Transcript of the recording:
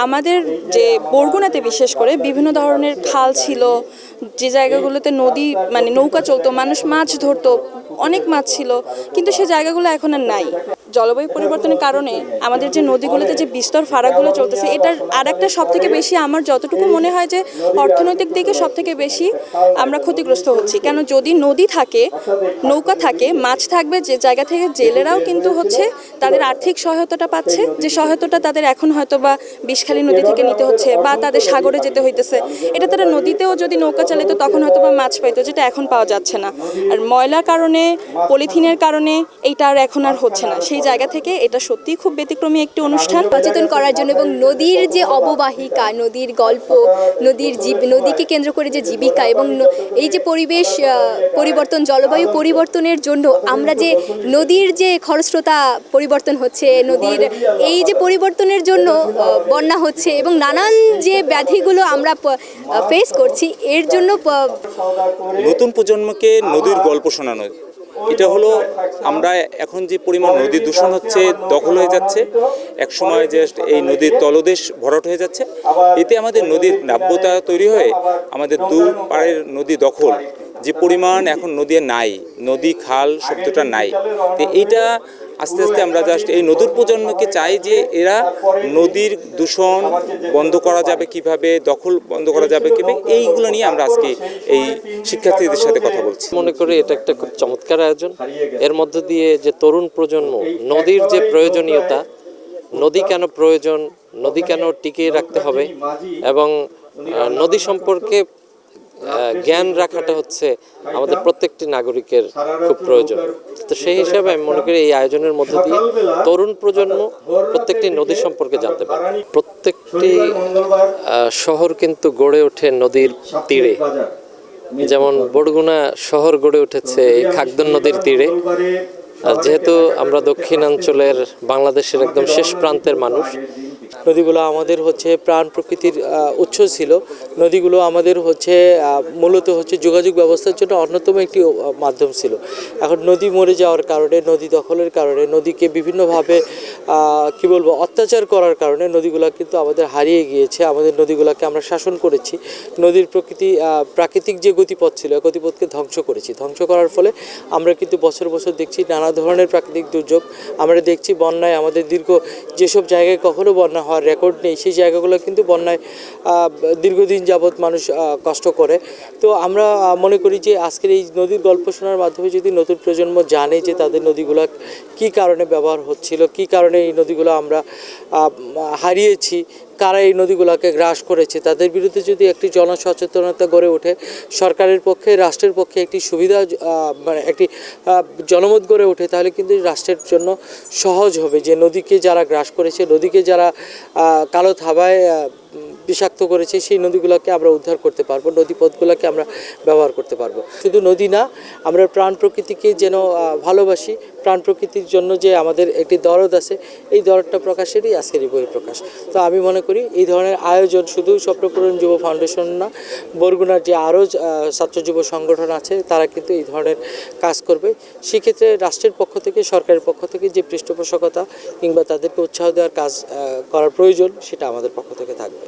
আমাদের যে বরগুনাতে বিশেষ করে বিভিন্ন ধরনের খাল ছিল, যে জায়গাগুলোতে নদী মানে নৌকা চলতো, মানুষ মাছ ধরতো, অনেক মাছ ছিল, কিন্তু সেই জায়গাগুলো এখন আর নাই। জলবায়ু পরিবর্তনের কারণে আমাদের যে নদীগুলোতে যে বিস্তর ফারাকগুলো চলতেছে, এটার আরেকটা সব থেকে বেশি আমার যতটুকু মনে হয় যে অর্থনৈতিক দিকে সব থেকে বেশি আমরা ক্ষতিগ্রস্ত হচ্ছি। কেন, যদি নদী থাকে, নৌকা থাকে, মাছ থাকবে, যে জায়গা থেকে জেলেরাও কিন্তু হচ্ছে তাদের আর্থিক সহায়তাটা পাচ্ছে, যে সহায়তাটা তাদের এখন হয়তো বা বিষখালী নদী থেকে নিতে হচ্ছে বা তাদের সাগরে যেতে হইতেছে, এটা তারা নদীতেও যদি নৌকা চালিত তখন হয়তো বা মাছ পাইতো, যেটা এখন পাওয়া যাচ্ছে না। আর ময়লার কারণে, পলিথিনের কারণে এইটা আর এখন আর হচ্ছে না। সেই জায়গা থেকে এটা সত্যিই খুব ব্যতিক্রমী একটি অনুষ্ঠান। সচেতন করার জন্য এবং নদীর যে অববাহিকা, নদীর গল্প, নদীকে কেন্দ্র করে যে জীবিকা এবং এই যে পরিবেশ পরিবর্তন, জলবায়ু পরিবর্তনের জন্য আমরা যে নদীর যে খরস্রোতা পরিবর্তন হচ্ছে, নদীর এই যে পরিবর্তনের জন্য বন্যা হচ্ছে এবং নানান যে ব্যাধিগুলো আমরা ফেস করছি, এর জন্য নতুন প্রজন্মকে নদীর গল্প শোনানো। এটা হলো আমরা এখন যে পরিমাণ নদী দূষণ হচ্ছে, দখল হয়ে যাচ্ছে, এক সময় যে এই নদীর তলদেশ ভরাট হয়ে যাচ্ছে, এতে আমাদের নদীর নাব্যতা তৈরি হয়ে আমাদের দু পাড়ের নদী দখল যে পরিমাণ এখন নদী নাই, নদী খাল শব্দটা নাই। তো এইটা আস্তে আস্তে আমরা জাস্ট এই নদীর প্রজন্মকে চাই যে এরা নদীর দূষণ বন্ধ করা যাবে কিভাবে, দখল বন্ধ করা যাবে কিভাবে, এইগুলো নিয়ে আমরা আজকে এই শিক্ষার্থীদের সাথে কথা বলছি। মনে করি এটা একটা খুব চমৎকার আয়োজন। এর মধ্য দিয়ে যে তরুণ প্রজন্ম নদীর যে প্রয়োজনীয়তা, নদী কেন প্রয়োজন, নদী কেন টিকিয়ে রাখতে হবে এবং নদী সম্পর্কে জ্ঞান রাখাটা হচ্ছে আমাদের প্রত্যেকটি নাগরিকের খুব প্রয়োজন। তো সেই হিসাবে আমি মনে করি এই আয়োজনের মধ্যে দিয়ে তরুণ প্রজন্ম প্রত্যেকটি নদী সম্পর্কে জানতে পারে। প্রত্যেকটি শহর কিন্তু গড়ে ওঠে নদীর তীরে, যেমন বরগুনা শহর গড়ে উঠেছে এই খাগদন নদীর তীরে। যেহেতু আমরা দক্ষিণাঞ্চলের বাংলাদেশের একদম শেষ প্রান্তের মানুষ, নদীগুলো আমাদের হচ্ছে প্রাণ প্রকৃতির উৎস ছিল। নদীগুলো আমাদের হচ্ছে মূলত হচ্ছে যোগাযোগ ব্যবস্থার জন্য অন্যতম একটি মাধ্যম ছিল। এখন নদী মরে যাওয়ার কারণে, নদী দখলের কারণে, নদীকে বিভিন্নভাবে কি বলবো অত্যাচার করার কারণে নদীগুলো কিন্তু আমাদের হারিয়ে গিয়েছে। আমাদের নদীগুলোকে আমরা শাসন করেছি, নদীর প্রাকৃতিক যে গতিপথ ছিল, গতিপথকে ধ্বংস করেছি। ধ্বংস করার ফলে আমরা কিন্তু বছর বছর দেখছি নানা ধরনের প্রাকৃতিক দুর্যোগ। আমরা দেখছি বন্যায় আমাদের যেসব জায়গায় কখনো বন্যা হওয়ার রেকর্ড নেই, সেই জায়গাগুলো কিন্তু বন্যায় দীর্ঘদিন যাবৎ মানুষ কষ্ট করে। তো আমরা মনে করি যে আজকের এই নদীর গল্প শোনার মাধ্যমে যদি নতুন প্রজন্ম জানে যে তাদের নদীগুলো কী কারণে ব্যবহার হচ্ছিল, কী কারণে এই নদীগুলো আমরা হারিয়েছি, কারা এই নদীগুলোকে গ্রাস করেছে, তাদের বিরুদ্ধে যদি একটি জনসচেতনতা গড়ে ওঠে, সরকারের পক্ষে, রাষ্ট্রের পক্ষে একটি সুবিধা মানে একটি জনমত গড়ে ওঠে, তাহলে কিন্তু রাষ্ট্রের জন্য সহজ হবে যে নদীকে যারা গ্রাস করেছে, নদীকে যারা কালো থাবায় বিষাক্ত করেছে, সেই নদীগুলোকে আমরা উদ্ধার করতে পারবো, নদীপথগুলোকে আমরা ব্যবহার করতে পারবো। শুধু নদী না, আমরা প্রাণ প্রকৃতিকে যেন ভালোবাসি, প্রাণ প্রকৃতির জন্য যে আমাদের একটি দরদ আছে, এই দরদটা প্রকাশেরই আজকের এই বহিঃপ্রকাশ। তো আমি মনে করি এই ধরনের আয়োজন শুধু স্বপ্নপূরণ যুব ফাউন্ডেশন না, বরগুনার যে আরও ছাত্র যুব সংগঠন আছে তারা কিন্তু এই ধরনের কাজ করবে। সেক্ষেত্রে রাষ্ট্রের পক্ষ থেকে, সরকারের পক্ষ থেকে যে পৃষ্ঠপোষকতা কিংবা তাদেরকে উৎসাহ দেওয়ার কাজ করার প্রয়োজন, সেটা আমাদের পক্ষ থেকে থাকবে।